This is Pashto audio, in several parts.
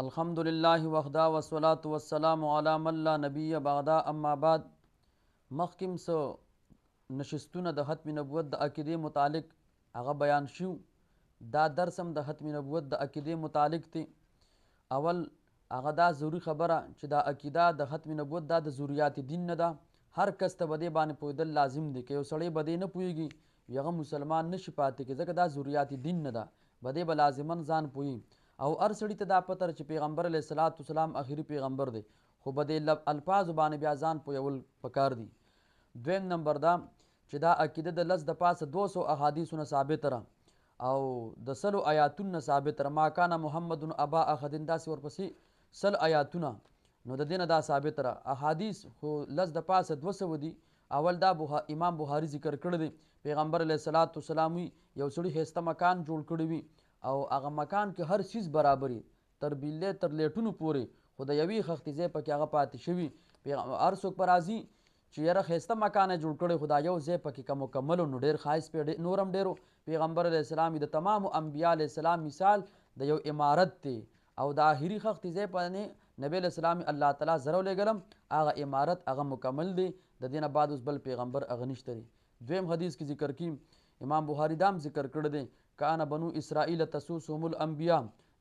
الحمد لله وحده والصلاة والسلام على من لا نبي بعده اما بعد. مخکم سو نشستونه د ختم نبوت د عقیدې متعلق هغه بیان شو. دا درس هم د ختم نبوت د عقیدې متعلق دی. اول هغه دا ضروري خبره چې دا عقیده د ختم نبوت دا د ضروریات دین نه ده. هر کس ته به دې باندې پوهېدل لازم دی. که یو سړی به دې نه پوهېږي هغه مسلمان نشي پاتې کېږي، ځکه دا ضروریات دین نه ده. به دې به لازما ځان پوهي او هر سړي ته دا پته چې پیغمبر علیه الصلاة والسلام آخري پیغمبر دی، خو به دې الفاظو باندې بیا ځان پوهول پکار دي. دویم نمبر دا چې دا عقیده د لس د پاسه 200 احادیثو نه ثابته ده او د 100 آیاتونو نه ثابته ده. ما کان محمد ابا احد، داسې ورپسې 100 آیاتونه، نو د دې نه دا ثابته ده. احادیث خو لس د پاسه 200 دي. اول دا امام بخاري ذکر کړی دی، پیغمبر علیه الصلاة والسلام یو سړي ښایسته مکان جوړ کړی وي او هغه مکان کې هر چیز برابري تر بیلې تر لیټونو پورې، خو د یوې خښتې ځای پکې هغه پاتې شوي. هر څوک به راځي چې یاره ښایسته مکان یې جوړ کړی، خو دا یو ځای پکې که مکمل نو ډېر ښایست پې نور هم ډېرو. پیغمبر علیه السلام د تمامو انبیا علیه السلام مثال د یو عمارت دی او د آخري خښتې ځای باندې نبی علیه السلام الله تعالی زه راولېږلم، هغه عمارت هغه مکمل دی. د دې نه بعد اوس بل پیغمبر هغه نشته دی. دویم حدیث کې ذکر کی امام بخاري دا هم ذکر کړی دی، کان بنو اسرائیل تسوسهم الانبیا،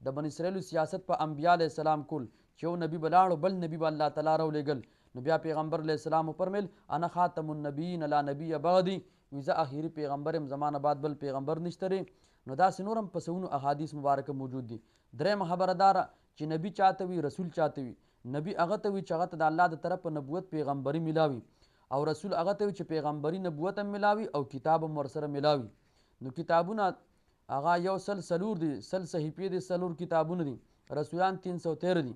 د بن اسرائیلو سیاست په انبیا علیه السلام کول چې یو نبي به لاړو بل نبي به الله تعالی راولېږل. نو بیا پیغمبر علیه السلام وفرمیل انا خاتم النبیین لا نبی بعدی، وی زه آخري پیغمبر یم، زما نه بعد بل پیغمبر نشته دی. نو داسې نور هم په سونو احادیث مبارکه موجود دي. درېیمه خبره دا چې نبي چاته وي رسول چاته وي. نبي هغه ته وي چې هغه ته د الله د طرفه نبوت پیغمبري ملاوي، او رسول هغه ته وي چې پیغمبري نبوت هم ملاوي او کتاب هم ورسره ملاوي. نو کتابونه هغه یو سل سلور دي، سل صحیفې دي، سلور کتابونه دي، رسولان 313 دي.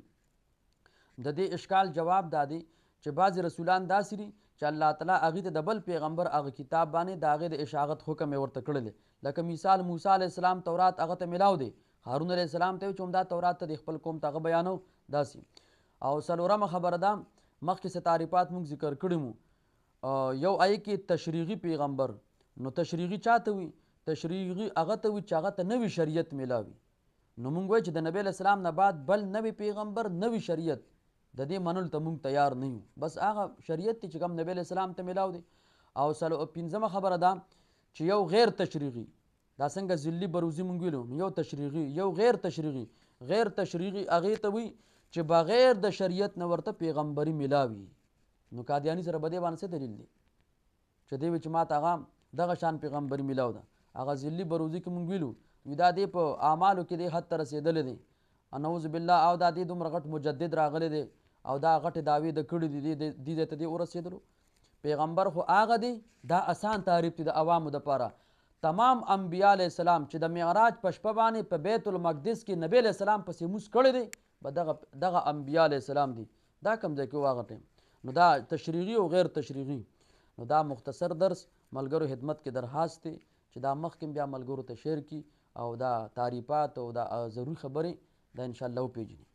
د دې اشکال جواب دا دی چې بعضې رسولان داسې دي چې الله تعالی هغې ته د بل پیغمبر هغه کتاب باندې د هغې د اشاعت حکم یې ورته کړی دی. لکه مثال موسی علیه السلام تورات هغه ته ملاو دی، هارون علیه السلام ته وي چې همدا تورات ته د خپل قوم ته هغه بیانو داسې. او څلورمه خبره ده، مخکې څه تعریفات موږ ذکر کړي مو. یو آی کې تشریعي پیغمبر، نو تشریعي چاته وي؟ تشریعي هغه ته وي چې هغه ته نوي شریعت ملاوي. نو موږ وایو چې د نبی علیه السلام نه بعد بل نوي پیغمبر نوي شریعت د دې منلو ته موږ تیار نه یو، بس هغه شریعت دی چې کوم نبی علیه السلام ته ملاو دی. او پنځمه خبره ده چې یو غیر تشریعي، دا څنګه ذلي بروزي موږ ویلو، یو تشریعي یو غیر تشریعي. غیر تشریعي هغې ته وي چې بغیر د شریعت نه ورته پیغمبري ملاوي. نو قادیاني سره به دې باندې څه دلیل دی چې دی وي چې ما ته هغه دغه شان پیغمبري ملاو ده؟ هغه ذلي بروزي کې موږ ویلو دا دی په اعمالو کې دی حد ته رسېدلی دی، نعوذ بالله. او دا دی دومره غټ مجدد راغلی دی او دا غټې دعوې د کړي دي دې ځای ته دی ورسېدلو. پیغمبر خو هغه دی، دا آسان تعریف دی د عوامو دپاره. تمام انبیا علیه السلام چې د معراج په شپه باندې په بیت المقدس کې نبی علیه السلام پسې لمونځ کړی دی، به دغه انبیا علیه السلام دي. دا کوم ځای کې و هغه ټایم. نو دا تشریعي او غیر تشریعي. نو دا مختصر درس ملګرو خدمت کې درخواست دی چې دا مخکې بیا ملګرو ته شیر کړي او دا تعریفات او دا ضروري خبرې دا انشاءالله وپېژني.